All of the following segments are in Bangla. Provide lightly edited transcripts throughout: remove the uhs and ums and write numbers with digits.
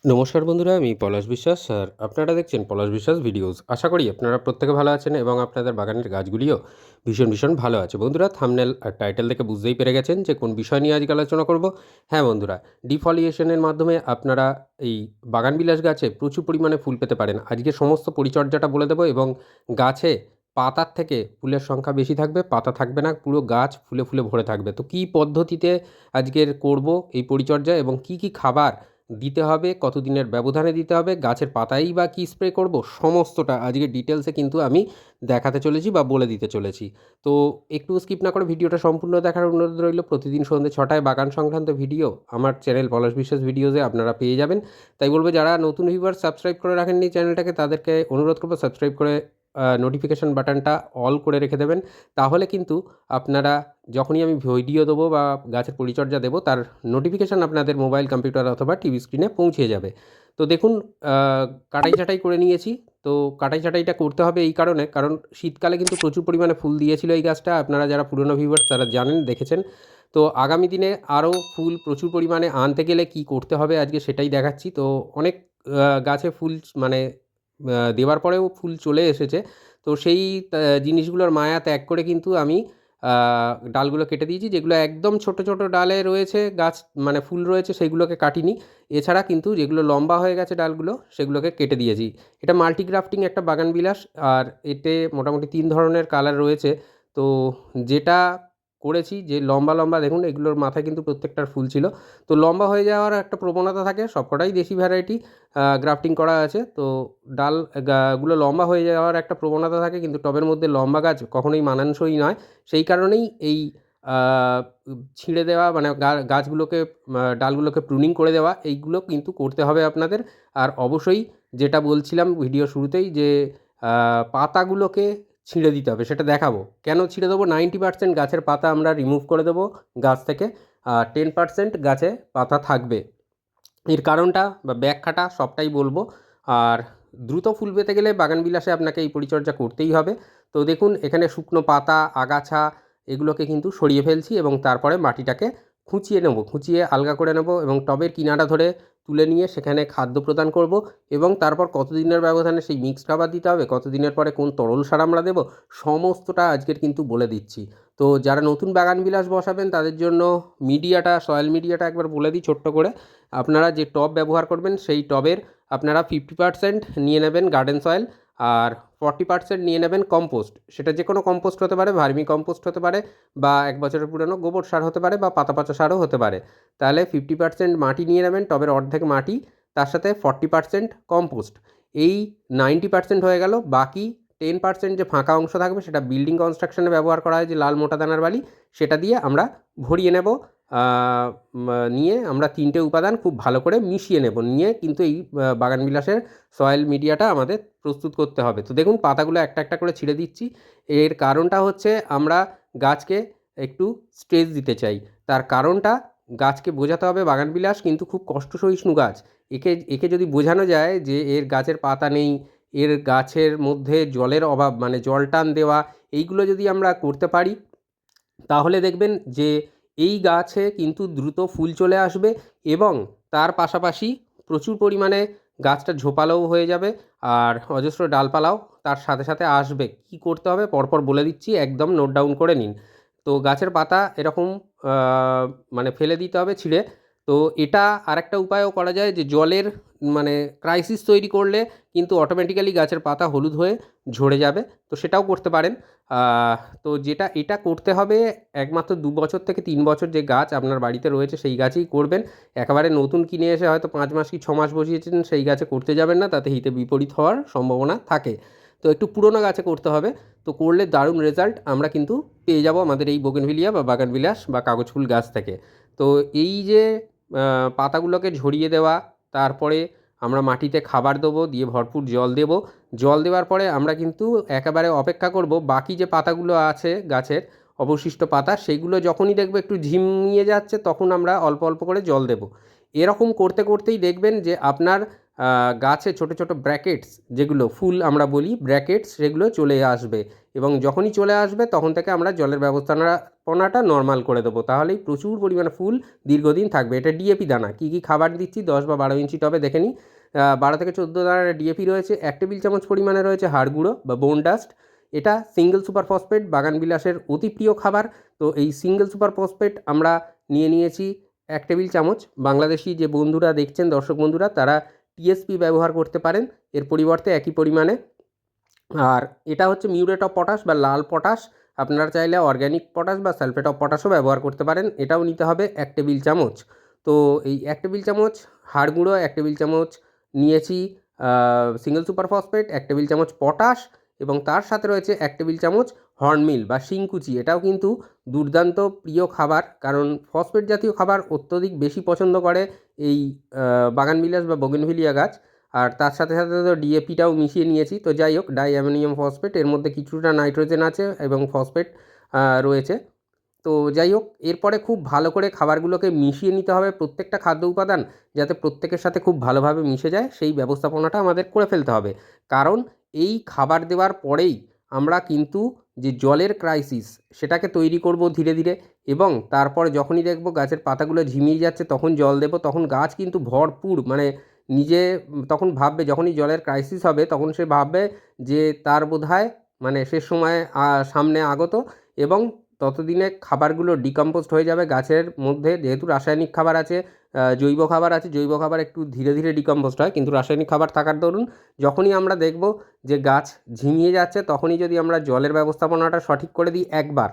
নমস্কার বন্ধুরা, আমি পলাশ বিশ্বাস আর আপনারা দেখছেন পলাশ বিশ্বাস ভিডিওস। আশা করি আপনারা প্রত্যেকে ভালো আছেন এবং আপনাদের বাগানের গাছগুলিও ভীষণ ভালো আছে। বন্ধুরা, থাম্বনেল আর টাইটেল দেখে বুঝতেই পেরে গেছেন যে কোন বিষয় নিয়ে আজকে আলোচনা করব। হ্যাঁ বন্ধুরা, ডিফলিয়েশনের মাধ্যমে আপনারা এই বাগানবিলাস গাছে প্রচুর পরিমাণে ফুল পেতে পারেন। আজকে সমস্ত পরিচর্যাটা বলে দেবো এবং গাছে পাতার থেকে ফুলের সংখ্যা বেশি থাকবে, পাতা থাকবে না, পুরো গাছ ফুলে ভরে থাকবে। তো কী পদ্ধতিতে আজকের করব এই পরিচর্যা এবং কী খাবার দিতে হবে, কতদিনের ব্যবধানে দিতে হবে, গাছের পাতায়ই বা কী স্প্রে করব, সমস্তটা আজকে ডিটেলসে কিন্তু আমি দেখাতে চলেছি বা বলে দিতে চলেছি। তো একটু স্কিপ না করে ভিডিওটা সম্পূর্ণ দেখার অনুরোধ রইল। প্রতিদিন সন্ধ্যে 6টায় বাগান সংক্রান্ত ভিডিও আমার চ্যানেল পলাশ বিশ্বাস ভিডিওসে আপনারা পেয়ে যাবেন। তাই বলবো, যারা নতুন ভিউয়ার সাবস্ক্রাইব করে রাখেননি চ্যানেলটাকে, তাদেরকে অনুরোধ করবো সাবস্ক্রাইব করে নোটিফিকেশান বাটনটা অল করে রেখে দেবেন। তাহলে কিন্তু আপনারা যখনই আমি ভিডিও দেবো বা গাছের পরিচর্যা দেবো, তার নোটিফিকেশান আপনাদের মোবাইল, কম্পিউটার অথবা টিভি স্ক্রিনে পৌঁছে যাবে। তো দেখুন, কাটাই ছাঁটাই করে নিয়েছি। তো কাটাই ছাঁটাইটা করতে হবে এই কারণে, কারণ শীতকালে কিন্তু প্রচুর পরিমাণে ফুল দিয়েছিল এই গাছটা। আপনারা যারা পুরনো ভিউয়ার্স তারা জানেন, দেখেছেন। তো আগামী দিনে আরও ফুল প্রচুর পরিমাণে আনতে গেলে কী করতে হবে আজকে সেটাই দেখাচ্ছি। তো অনেক গাছে ফুল মানে দেওয়ার পরেও ফুল চলে এসেছে। তো সেই জিনিসগুলোর মায়া ত্যাগ করে কিন্তু আমি ডালগুলো কেটে দিয়েছি। যেগুলো একদম ছোট ডালে রয়েছে গাছ, মানে ফুল রয়েছে, সেইগুলোকে কাটিনি। এছাড়া কিন্তু যেগুলো লম্বা হয়ে গেছে ডালগুলো, সেগুলোকে কেটে দিয়েছি। এটা মাল্টি গ্রাফটিং একটা বাগানবিলাস। আর এতে মোটামুটি 3 ধরনের কালার রয়েছে। তো যেটা করেছি, যে লম্বা দেখুন, এগুলোর মাথায় কিন্তু প্রত্যেকটার ফুল ছিল। তো লম্বা হয়ে যাওয়ার একটা প্রবণতা থাকে, সবকটাই দেশি ভ্যারাইটি গ্রাফটিং করা আছে। তো ডাল গুলো লম্বা হয়ে যাওয়ার একটা প্রবণতা থাকে, কিন্তু টবের মধ্যে লম্বা গাছ কখনোই মানানসই নয়। সেই কারণেই এই আ ছিঁড়ে দেওয়া, মানে গাছগুলোকে, ডালগুলোকে প্রুনিং করে দেওয়া, এইগুলো কিন্তু করতে হবে আপনাদের। আর অবশ্যই যেটা বলছিলাম ভিডিও শুরুতেই, যে পাতাগুলোকে ছিঁড়ে দিতে হবে, সেটা দেখাবো। কেন ছিঁড়ে দেবো? 90% গাছের পাতা আমরা রিমুভ করে দেবো গাছ থেকে, আর 10% গাছে পাতা থাকবে। এর কারণটা বা ব্যাখ্যাটা সবটাই বলবো। আর দ্রুত ফুল পেতে গেলে বাগানবিলাসে আপনাকে এই পরিচর্যা করতেই হবে। তো দেখুন, এখানে শুকনো পাতা, আগাছা এগুলোকে কিন্তু সরিয়ে ফেলছি এবং তারপরে মাটিটাকে খুঁচিয়ে নেব, খুঁচিয়ে আলগা করে নেব এবং টবের কিনারা ধরে তুলে নিয়ে সেখানে খাদ্য প্রদান করব। এবং তারপর কতদিনের ব্যবধানে সেই মিক্সড খাবার দিতে হবে, কতদিনের পরে কোন তরল সার আমরা দেবো, সমস্তটা আজকের কিন্তু বলে দিচ্ছি। তো যারা নতুন বাগানবিলাস বসাবেন তাদের জন্য মিডিয়াটা, সয়েল মিডিয়াটা একবার বলে দিই ছোট্ট করে। আপনারা যে টব ব্যবহার করবেন, সেই টবের আপনারা 50% নিয়ে নেবেন গার্ডেন সয়েল, আর 40% নিয়ে নেবেন কম্পোস্ট। সেটা যে কোনো কম্পোস্ট হতে পারে, ভার্মি কম্পোস্ট হতে পারে, বা 1 বছরের পুরনো গোবর সার হতে পারে, বা পাতা পচা সারও হতে পারে। তাহলে 50% মাটি নিয়ে নেবেন, টবের অর্ধেক মাটি, তার সাথে 40% কম্পোস্ট। এই 90% হয়ে গেল। বাকি 10% যে ফাঁকা অংশ থাকবে, সেটা বিল্ডিং কনস্ট্রাকশনে ব্যবহার করা হয় যে লাল মোটা দানার বালি, সেটা দিয়ে আমরা ভরিয়ে নেব। নিয়ে আমরা 3টে উপাদান খুব ভালো করে মিশিয়ে নেব। নিয়ে কিন্তু এই বাগানবিলাসের সয়েল মিডিয়াটা আমাদের প্রস্তুত করতে হবে। তো দেখুন, পাতাগুলো একটা করে ছিঁড়ে দিচ্ছি। এর কারণটা হচ্ছে, আমরা গাছকে একটু স্ট্রেস দিতে চাই। তার কারণটা গাছকে বোঝাতে হবে বাগানবিলাস কিন্তু খুব কষ্ট সহিষ্ণু গাছ। একে যদি বোঝানো যায় যে এর গাছের পাতা নেই, এর গাছের মধ্যে জলের অভাব, মানে জল টান দেওয়া, এইগুলো যদি আমরা করতে পারি, তাহলে দেখবেন যে এই গাছে কিন্তু দ্রুত ফুল চলে আসবে এবং তার পাশাপাশি প্রচুর পরিমাণে গাছটা ঝোপালোও হয়ে যাবে, আর অজস্র ডালপালাও তার সাথে আসবে। কি করতে হবে পরপর বলে দিচ্ছি, একদম নোট ডাউন করে নিন। তো গাছের পাতা এরকম আ মানে ফেলে দিতে হবে ছিঁড়ে। তো এটা আরেকটা উপায়ও করা যায়, যে জলের মানে ক্রাইসিস তৈরি করলে কিন্তু অটোমেটিক্যালি গাছের পাতা হলুদ হয়ে ঝরে যাবে। তো সেটাও করতে পারেন। তো এটা করতে হবে একমাত্র 2 বছর থেকে 3 বছর যে গাছ আপনার বাড়িতে রয়েছে সেই গাছেই করবেন। একেবারে নতুন কিনে এসে হয়তো 5 মাস কি 6 মাস বসিয়েছেন সেই গাছে করতে যাবেন না, তাতে হিতে বিপরীত হওয়ার সম্ভাবনা থাকে। তো একটু পুরনো গাছে করতে হবে। তো করলে দারুণ রেজাল্ট আমরা কিন্তু পেয়ে যাব আমাদের এই বোগেনভিলিয়া বা বাগানবিলাস বা কাগজ ফুল গাছ থেকে। তো এই যে পাতাগুলোকে ঝরিয়ে দেওয়া, তারপরে আমরা মাটিতে খাবার দেবো, দিয়ে ভরপুর জল দেবো। জল দেওয়ার পরে আমরা কিন্তু একেবারে অপেক্ষা করব বাকি যে পাতাগুলো আছে গাছের, অবশিষ্ট পাতা, সেগুলো যখনই দেখব একটু ঝিমিয়ে যাচ্ছে, তখন আমরা অল্প করে জল দেব। এরকম করতেই দেখবেন যে আপনার গাছে ছোটো ছোটো ব্র্যাকেটস, যেগুলো ফুল আমরা বলি ব্র্যাকেটস, সেগুলো চলে আসবে এবং যখনই চলে আসবে তখন থেকে আমরা জলের ব্যবস্থাপনাটা নর্মাল করে দেবো। তাহলেই প্রচুর পরিমাণে ফুল দীর্ঘদিন থাকবে। এটা ডিএপি দানা। কী কী খাবার দিচ্ছি 10 বা 12 ইঞ্চি টবে দেখে নিই। 12 থেকে 14 দানার ডিএপি রয়েছে, 1 টেবিল চামচ পরিমাণে রয়েছে হাড় গুঁড়ো বা বোন ডাস্ট। এটা সিঙ্গেল সুপার ফসফেট, বাগানবিলাসের অতি প্রিয় খাবার। তো এই সিঙ্গেল সুপার ফসফেট আমরা নিয়েছি 1 টেবিল চামচ। বাংলাদেশি যে বন্ধুরা দেখছেন, দর্শক বন্ধুরা, তারা টিএসপি ব্যবহার করতে পারেন এর পরিবর্তে একই পরিমাণে। আর এটা হচ্ছে মিউরেট অফ পটাশ বা লাল পটাশ। আপনারা চাইলে অর্গ্যানিক পটাশ বা সালফেট অফ পটাশও ব্যবহার করতে পারেন। এটাও নিতে হবে 1 টেবিল চামচ। তো এই 1 টেবিল চামচ হাড় গুঁড়ো, 1 টেবিল চামচ নিয়েছি সিঙ্গেল সুপার ফসফেট, 1 টেবিল চামচ পটাশ এবং তার সাথে রয়েছে 1 টেবিল চামচ হর্নমিল বা শিংকুচি। এটাও কিন্তু দুর্দান্ত প্রিয় খাবার, কারণ ফসফেট জাতীয় খাবার অত্যধিক বেশি পছন্দ করে এই বাগানবিলাস বা বোগেনভিলিয়া গাছ। আর তার সাথে সাথে তো ডিএপিটাও মিশিয়ে নিয়েছি। তো যাই হোক, ডাই অ্যামোনিয়াম ফসফেট, এর মধ্যে কিছুটা নাইট্রোজেন আছে এবং ফসফেট রয়েছে। তো যাই হোক, এরপরে খুব ভালো করে খাবারগুলোকে মিশিয়ে নিতে হবে, প্রত্যেকটা খাদ্য উপাদান যাতে প্রত্যেকের সাথে খুব ভালোভাবে মিশে যায় সেই ব্যবস্থাপনাটা আমাদের করে ফেলতে হবে। কারণ এই খাবার দেওয়ার পরেই আমরা কিন্তু যে জলের ক্রাইসিস সেটাকে তৈরি করব ধীরে ধীরে, এবং তারপর যখনই দেখব গাছের পাতাগুলো ঝিমিয়ে যাচ্ছে তখন জল দেব। তখন গাছ কিন্তু ভরপুর, মানে নিজে তখন ভাববে, যখনই জলের ক্রাইসিস হবে তখন সে ভাববে যে তার বোধহয় মানে শেষ সময় সামনে আগত, এবং ততদিনে খাবারগুলো ডিকম্পোজড হয়ে যাবে গাছের মধ্যে। যেহেতু রাসায়নিক খাবার আছে, জৈব খাবার আছে, জৈব খাবার একটু ধীরে ধীরে ডিকম্পোজড হয়, কিন্তু রাসায়নিক খাবার থাকার দরুন যখনই আমরা দেখব যে গাছ ঝিমিয়ে যাচ্ছে তখনই যদি আমরা জলের ব্যবস্থাপনাটা সঠিক করে দিই, একবার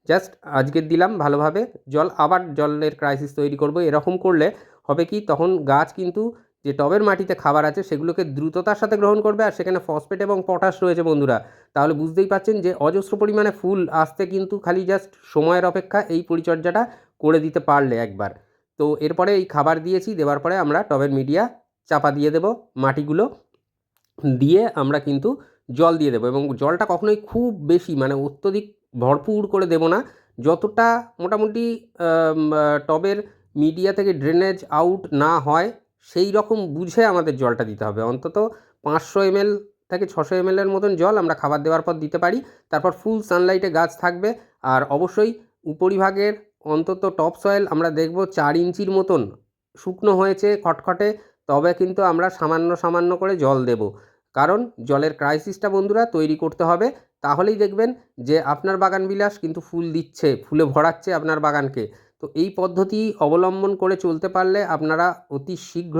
জাস্ট আজকে দিলাম ভালোভাবে জল, আবার জলের ক্রাইসিস তৈরি করব, এরকম করলে হবে কি, তখন গাছ কিন্তু যে টবের মাটিতে খাবার আছে সেগুলোকে দ্রুততার সাথে গ্রহণ করবে। আর সেখানে ফসফেট এবং পটাশ রয়েছে বন্ধুরা। তাহলে বুঝতেই পারছেন যে অজস্র পরিমাণে ফুল আসতে কিন্তু খালি জাস্ট সময়ের অপেক্ষা, এই পরিচর্যাটা করে দিতে পারলে একবার। তো এরপরে এই খাবার দিয়েছি, দেওয়ার পরে আমরা টবের মিডিয়া চাপা দিয়ে দেব, মাটিগুলো দিয়ে আমরা কিন্তু জল দিয়ে দেবো, এবং জলটা কখনোই খুব বেশি মানে অত্যধিক ভরপুর করে দেব না। যতটা মোটামুটি টবের মিডিয়া থেকে ড্রেনেজ আউট না হয় সেই রকম বুঝে আমাদের জলটা দিতে হবে। অন্তত 500 ml থেকে 600 ml এর মতন জল আমরা খাবার দেওয়ার পর দিতে পারি। তারপর ফুল সানলাইটে গাছ থাকবে। আর অবশ্যই উপরিভাগের অন্তত টপ সয়েল আমরা দেখব 4 ইঞ্চির মতন শুকনো হয়েছে খটখটে, তবে কিন্তু আমরা সামান্য সামান্য করে জল দেব। কারণ জলের ক্রাইসিসটা বন্ধুরা তৈরি করতে হবে, তাহলেই দেখবেন যে আপনার বাগানবিলাস কিন্তু ফুল দিচ্ছে, ফুলে ভরাচ্ছে আপনার বাগানকে। তো এই পদ্ধতি অবলম্বন করে চলতে পারলে আপনারা অতি শীঘ্র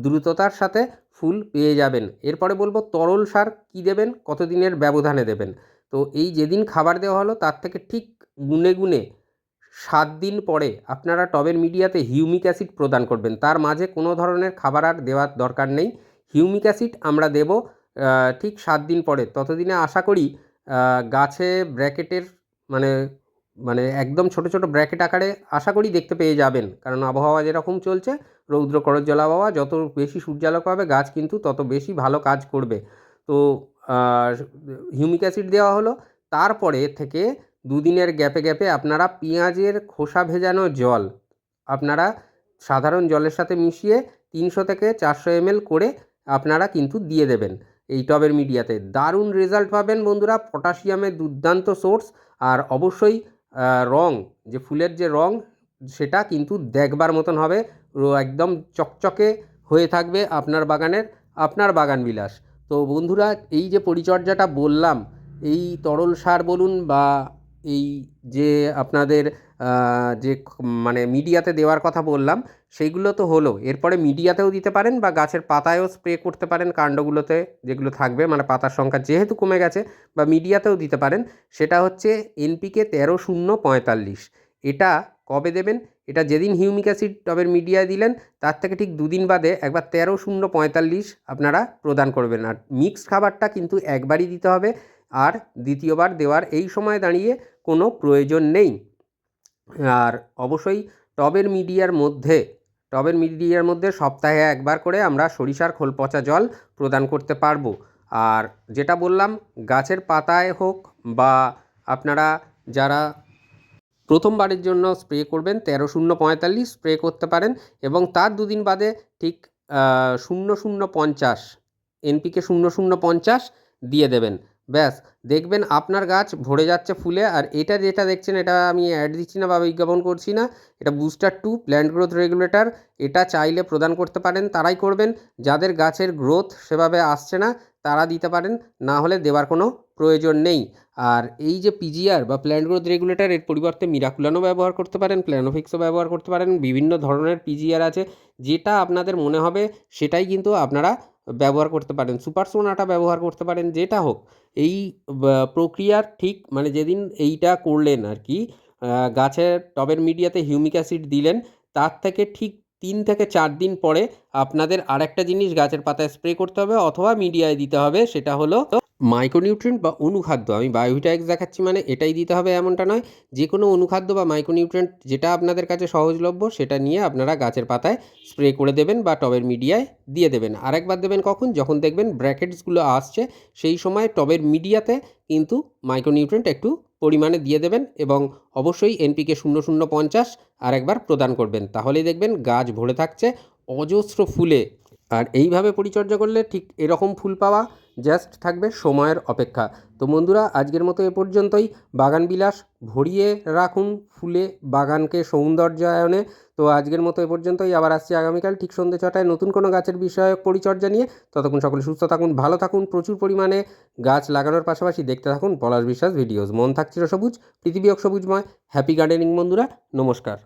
দ্রুততার সাথে ফুল পেয়ে যাবেন। এরপরে বলবো তরল সার কী দেবেন, কতদিনের ব্যবধানে দেবেন। তো এই যেদিন খাবার দেওয়া হলো তার থেকে ঠিক গুনে গুনে 7 দিন পরে আপনারা টবের মিডিয়াতে হিউমিক অ্যাসিড প্রদান করবেন। তার মাঝে কোনো ধরনের খাবার আর দেওয়ার দরকার নেই। হিউমিক অ্যাসিড আমরা দেব ঠিক 7 দিন পরে। ততদিনে আশা করি গাছে ব্র্যাকেটের মানে মানে একদম ছোট ছোট ব্র্যাকেট আকারে আশা করি দেখতে পেয়ে যাবেন। কারণ আবহাওয়া যেরকম চলছে, রৌদ্র করজ্জ্বল আবহাওয়া, যত বেশি সূর্যালোক পাবে গাছ কিন্তু তত বেশি ভালো কাজ করবে। তো হিউমিক অ্যাসিড দেওয়া হলো। তারপরে থেকে 2 দিনের গ্যাপে গ্যাপে আপনারা পেঁয়াজের খোসা ভেজানো জল আপনারা সাধারণ জলের সাথে মিশিয়ে 300 থেকে 400 ml করে আপনারা কিন্তু দিয়ে দেবেন এই টবের মিডিয়াতে। দারুণ রেজাল্ট পাবেন বন্ধুরা, পটাশিয়ামের দুর্দান্ত সোর্স। আর অবশ্যই রং, যে ফুলের যে রং সেটা কিন্তু দেখবার মতন হবে, একদম চকচকে হয়ে থাকবে আপনার বাগানের, আপনার বাগানবিলাস। তো বন্ধুরা, এই যে পরিচর্যাটা বললাম, এই তরল সার বলুন বা এই যে আপনাদের যে মানে মিডিয়াতে দেওয়ার কথা বললাম সেইগুলো তো হলো। এরপরে মিডিয়াতেও দিতে পারেন বা গাছের পাতায়ও স্প্রে করতে পারেন, কাণ্ডগুলোতে যেগুলো থাকবে, মানে পাতার সংখ্যা যেহেতু কমে গেছে, বা মিডিয়াতেও দিতে পারেন। সেটা হচ্ছে এনপিকে 13-0-45। এটা কবে দেবেন? এটা যেদিন হিউমিক অ্যাসিড টবের মিডিয়ায় দিলেন তার থেকে ঠিক 2 দিন বাদে একবার 13-0-45 আপনারা প্রদান করবেন। আর মিক্সড খাবারটা কিন্তু একবারই দিতে হবে, আর দ্বিতীয়বার দেওয়ার এই সময় দাঁড়িয়ে কোনো প্রয়োজন নেই। আর অবশ্যই টবের মিডিয়ার মধ্যে সপ্তাহে একবার করে আমরা সরিষার খোল পচা জল প্রদান করতে পারবো। আর যেটা বললাম, গাছের পাতায় হোক বা আপনারা যারা প্রথমবারের জন্য স্প্রে করবেন 13-0-45 স্প্রে করতে পারেন, এবং তার 2 দিন বাদে ঠিক 0050 এনপিকে 0050 দিয়ে দেবেন। ব্যাস দেখবেন আপনার গাছ ভরে যাচ্ছে ফুলে। আর এটা যেটা দেখছেন, এটা আমি অ্যাড দিচ্ছি না বা বিজ্ঞাপন করছি না, এটা বুস্টার 2 প্ল্যান্ট গ্রোথ রেগুলেটর। এটা চাইলে প্রদান করতে পারেন, তারাই করবেন। যাদের গাছের গ্রোথ সেভাবে আসছে না তারা দিতে পারেন, না হলে দেওয়ার কোনো প্রয়োজন নেই। আর এই যে পিজিআর বা প্ল্যান্ট গ্রোথ রেগুলেটর, এর পরিবর্তে মিরাকুলানও ব্যবহার করতে পারেন, প্ল্যানোফিক্সও ব্যবহার করতে পারেন। বিভিন্ন ধরনের পিজিআর আছে, যেটা আপনাদের মনে হবে সেটাই কিন্তু আপনারা ব্যবহার করতে পারেন। সুপার সোনাটা ব্যবহার করতে পারেন, যেটা হোক। এই প্রক্রিয়ার ঠিক মানে যেদিন এইটা করলেন আর কি, গাছের টবের মিডিয়াতে হিউমিক অ্যাসিড দিলেন, তার থেকে ঠিক 3 থেকে 4 দিন পরে আপনাদের আরেকটা জিনিস গাছের পাতায় স্প্রে করতে হবে অথবা মিডিয়ায় দিতে হবে, সেটা হলো মাইক্রোনিউট্রিয়েন্ট বা অনুখাদ্য। আমি বায়োভিটা এক্স দেখাচ্ছি মানে এটাই দিতে হবে এমনটা নয়। যে কোনো অনুখাদ্য বা মাইক্রোনিউট্রিয়েন্ট যেটা আপনাদের কাছে সহজলভ্য সেটা নিয়ে আপনারা গাছের পাতায় স্প্রে করে দেবেন বা টবের মিডিয়ায় দিয়ে দেবেন। আরেকবার দেবেন কখন? যখন দেখবেন ব্র্যাকেটসগুলো আসছে, সেই সময় টবের মিডিয়াতে কিন্তু মাইক্রোনিউট্রিয়েন্ট একটু পরিমাণে দিয়ে দেবেন এবং অবশ্যই এনপিকে 0050 আরেকবার প্রদান করবেন। তাহলেই দেখবেন গাছ ভরে থাকছে অজস্র ফুলে। আর এইভাবে পরিচর্যা করলে ঠিক এরকম ফুল পাওয়া জাস্ট থাকবে সময়ের অপেক্ষা। তো বন্ধুরা, আজকের মতো এ পর্যন্তই। বাগান বিলাস ভরিয়ে রাখুন ফুলে বাগানকে সৌন্দর্যায়নে। তো আজকের মতো এ পর্যন্তই। আবার আসছি আগামীকাল ঠিক সন্ধ্যে 6টায় নতুন কোনো গাছের বিষয়ক পরিচর্যা নিয়ে। ততক্ষণ সকলে সুস্থ থাকুন, ভালো থাকুন, প্রচুর পরিমাণে গাছ লাগানোর পাশাপাশি দেখতে থাকুন পলাশ বিশ্বাস ভিডিওস। মন থাক চিরসবুজ, পৃথিবী হোক সবুজময়। হ্যাপি গার্ডেনিং বন্ধুরা, নমস্কার।